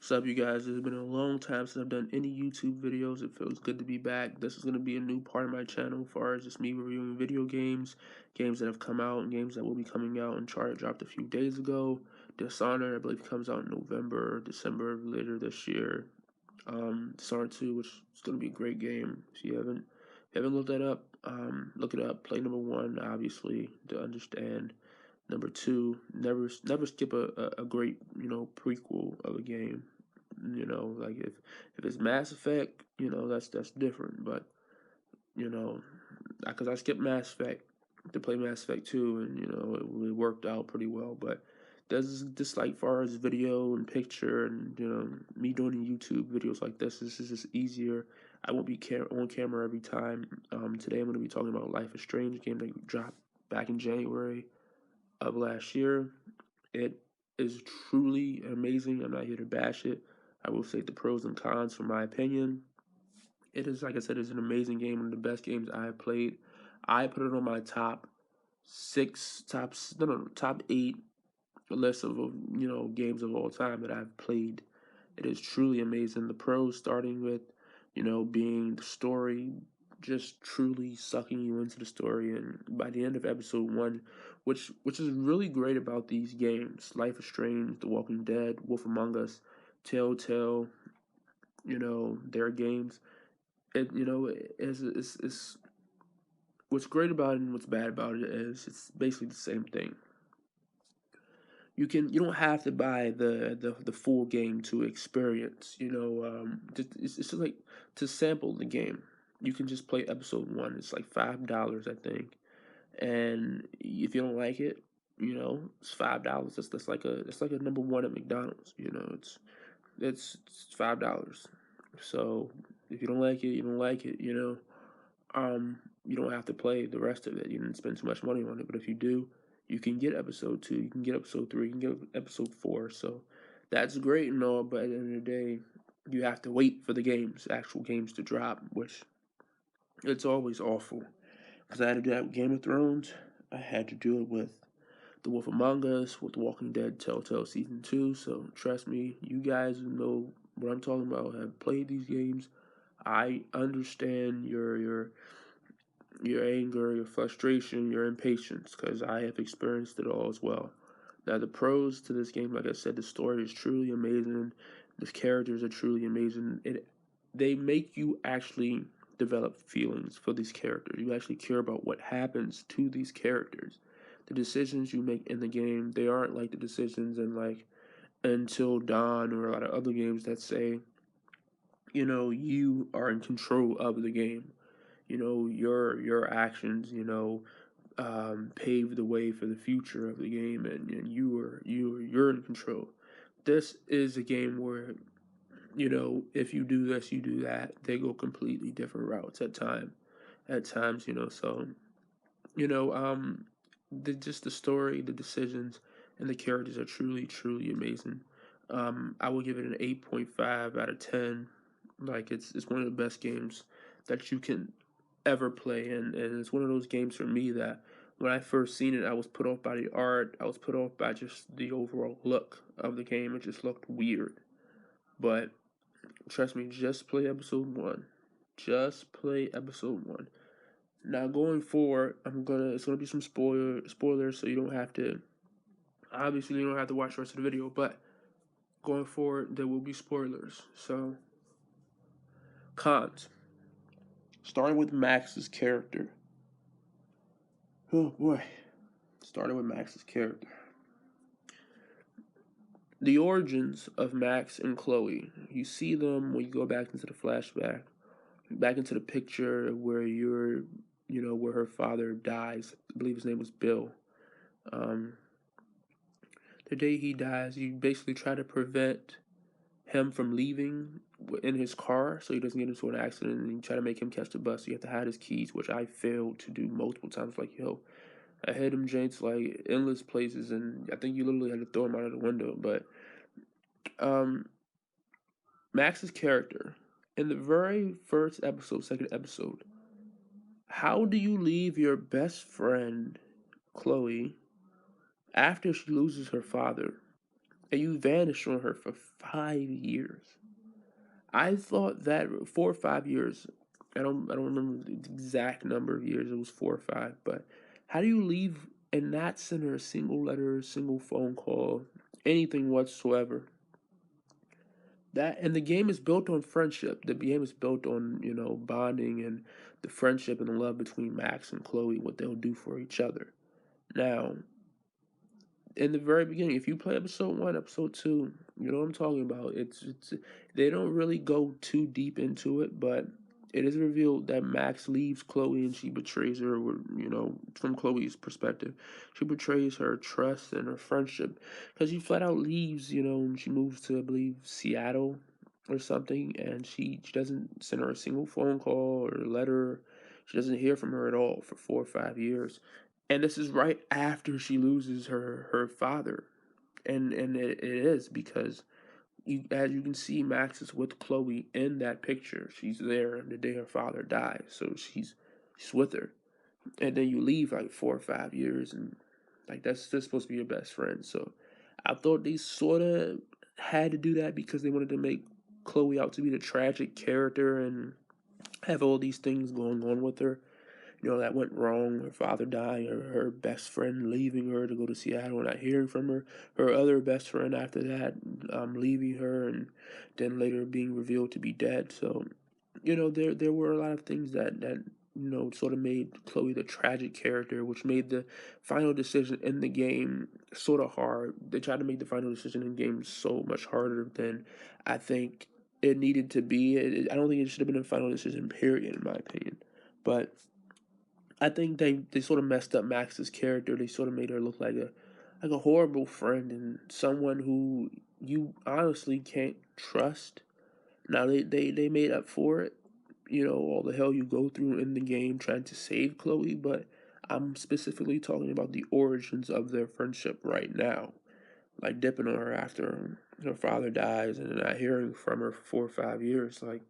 What's up, you guys? It's been a long time since I've done any YouTube videos. It feels good to be back. This is going to be a new part of my channel as far as just me reviewing video games, games that have come out, and games that will be coming out. Uncharted dropped a few days ago. Dishonored, I believe, comes out in November or December later this year. Dishonored 2, which is going to be a great game. If you haven't looked that up, look it up. Play number one, obviously, to understand. Number two, never skip a great prequel of a game. Like if it's Mass Effect, that's different. But you know, because I skipped Mass Effect to play Mass Effect 2, and it worked out pretty well. But there's just like far as video and picture, and me doing YouTube videos like this is just easier. I won't be on camera every time. Today I'm going to be talking about Life is Strange, game that dropped back in January of last year. It is truly amazing. I'm not here to bash it. I will say the pros and cons from my opinion. It is, like I said, it's an amazing game, one of the best games I have played. I put it on my top six, top eight list of games of all time that I've played. It is truly amazing. The pros, starting with being the story, just truly sucking you into the story, and by the end of episode one, which is really great about these games, Life is Strange, The Walking Dead, Wolf Among Us, Telltale, their games. It's what's great about it and what's bad about it is it's basically the same thing. You don't have to buy the full game to experience. It's just like to sample the game. You can just play episode one. It's like $5, I think, and if you don't like it, it's $5. That's like a number one at McDonald's. It's $5. So if you don't like it, you don't like it. You don't have to play the rest of it. You didn't spend too much money on it. But if you do, you can get episode two, you can get episode three, you can get episode four. So that's great and all, but at the end of the day, you have to wait for the actual games to drop, which it's always awful. Because I had to do that with Game of Thrones. I had to do it with The Wolf Among Us, with The Walking Dead Telltale Season 2. So trust me, you guys who know what I'm talking about, have played these games. I understand your anger, your frustration, your impatience, because I have experienced it all as well. Now, the pros to this game, like I said, the story is truly amazing. The characters are truly amazing. They make you actually develop feelings for these characters. You actually care about what happens to these characters. The decisions you make in the game, they aren't like the decisions in like Until Dawn or a lot of other games that say, you are in control of the game. Your actions, pave the way for the future of the game, and you're in control. This is a game where if you do this, you do that. They go completely different routes at times. So you know just the story, the decisions, and the characters are truly amazing. I will give it an 8.5 out of 10. Like it's one of the best games that you can ever play, and it's one of those games for me that when I first seen it, I was put off by the art. I was put off by just the overall look of the game. It just looked weird. But trust me, just play episode one. Just play episode one. Now going forward, it's gonna be some spoilers, so you don't have to. Obviously, you don't have to watch the rest of the video, but going forward, there will be spoilers. So cons. Starting with Max's character. Oh boy. Starting with Max's character. The origins of Max and Chloe. You see them when you go back into the flashback, back into the picture where where her father dies. I believe his name was Bill. Um, the day he dies, you basically try to prevent him from leaving in his car so he doesn't get into an accident, and you try to make him catch the bus. So you have to hide his keys, which I failed to do multiple times. Like, yo, I had him James like endless places, and I think you literally had to throw him out of the window. But um, Max's character in the very first episode, second episode, how do you leave your best friend Chloe after she loses her father and you vanished on her for 5 years. I thought that 4 or 5 years. I don't remember the exact number of years. It was 4 or 5. But how do you leave and not send her a single letter, a single phone call, anything whatsoever? That and the game is built on friendship. The game is built on bonding and the friendship and the love between Max and Chloe. What they'll do for each other. Now, in the very beginning, if you play episode 1, episode 2, you know what I'm talking about. It's they don't really go too deep into it, but it is revealed that Max leaves Chloe and she betrays her. From Chloe's perspective, she betrays her trust and her friendship because she flat out leaves. And she moves to, I believe, Seattle or something, and she doesn't send her a single phone call or letter. She doesn't hear from her at all for 4 or 5 years, and this is right after she loses her father, and it is because as you can see, Max is with Chloe in that picture. She's there the day her father dies, so she's with her, and then you leave like 4 or 5 years, and like that's supposed to be your best friend. So I thought they sort of had to do that because they wanted to make Chloe out to be the tragic character and have all these things going on with her, that went wrong. Her father dying, her best friend leaving her to go to Seattle and not hearing from her. Her other best friend after that leaving her and then later being revealed to be dead. So, there were a lot of things that sort of made Chloe the tragic character, which made the final decision in the game sort of hard. They tried to make the final decision in the game so much harder than I think it needed to be. I don't think it should have been a final decision, period, in my opinion. But I think they sort of messed up Max's character. They sort of made her look like a horrible friend and someone who you honestly can't trust. Now they made up for it, all the hell you go through in the game trying to save Chloe, but I'm specifically talking about the origins of their friendship right now. Like dipping on her after her father dies and not hearing from her for 4 or 5 years. Like,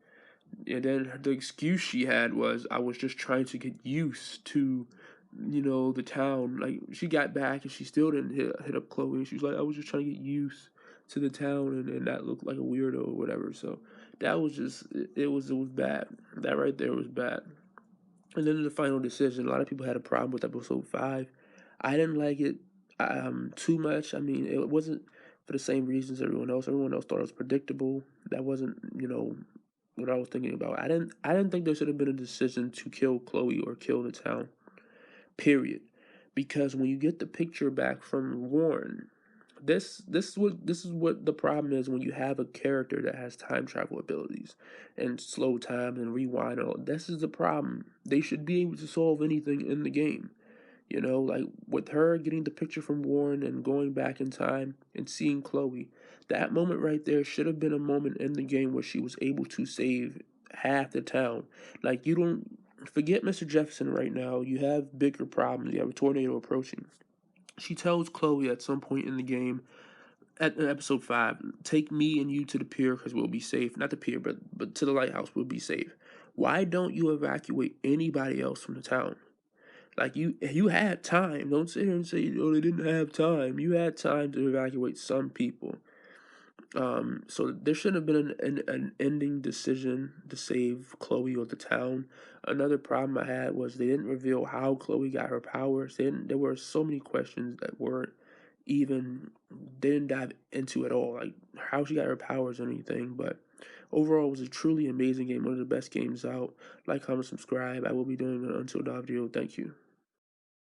and then the excuse she had was, I was just trying to get used to, the town. Like, she got back and she still didn't hit up Chloe. And she was like, I was just trying to get used to the town and not look like a weirdo or whatever. So that was just, it was bad. That right there was bad. And then the final decision, a lot of people had a problem with episode 5. I didn't like it too much. I mean, it wasn't for the same reasons everyone else. Everyone else thought it was predictable. That wasn't, what I was thinking about. I didn't think there should have been a decision to kill Chloe or kill the town. Period. Because when you get the picture back from Warren, this is what the problem is when you have a character that has time travel abilities and slow time and rewind and all. This is the problem. They should be able to solve anything in the game. Like with her getting the picture from Warren and going back in time and seeing Chloe, that moment right there should have been a moment in the game where she was able to save half the town. Like, you don't forget Mr. Jefferson right now. You have bigger problems. You have a tornado approaching. She tells Chloe at some point in the game, at episode 5, take me and you to the pier because we'll be safe. Not the pier, but to the lighthouse, we'll be safe. Why don't you evacuate anybody else from the town? Like, you had time. Don't sit here and say, oh, they didn't have time. You had time to evacuate some people. So there should have been an ending decision to save Chloe or the town. Another problem I had was they didn't reveal how Chloe got her powers. There were so many questions that weren't even, they didn't dive into at all, like how she got her powers or anything. But overall, it was a truly amazing game, one of the best games out. Like, comment, subscribe. I will be doing an Until Dawn video. Thank you.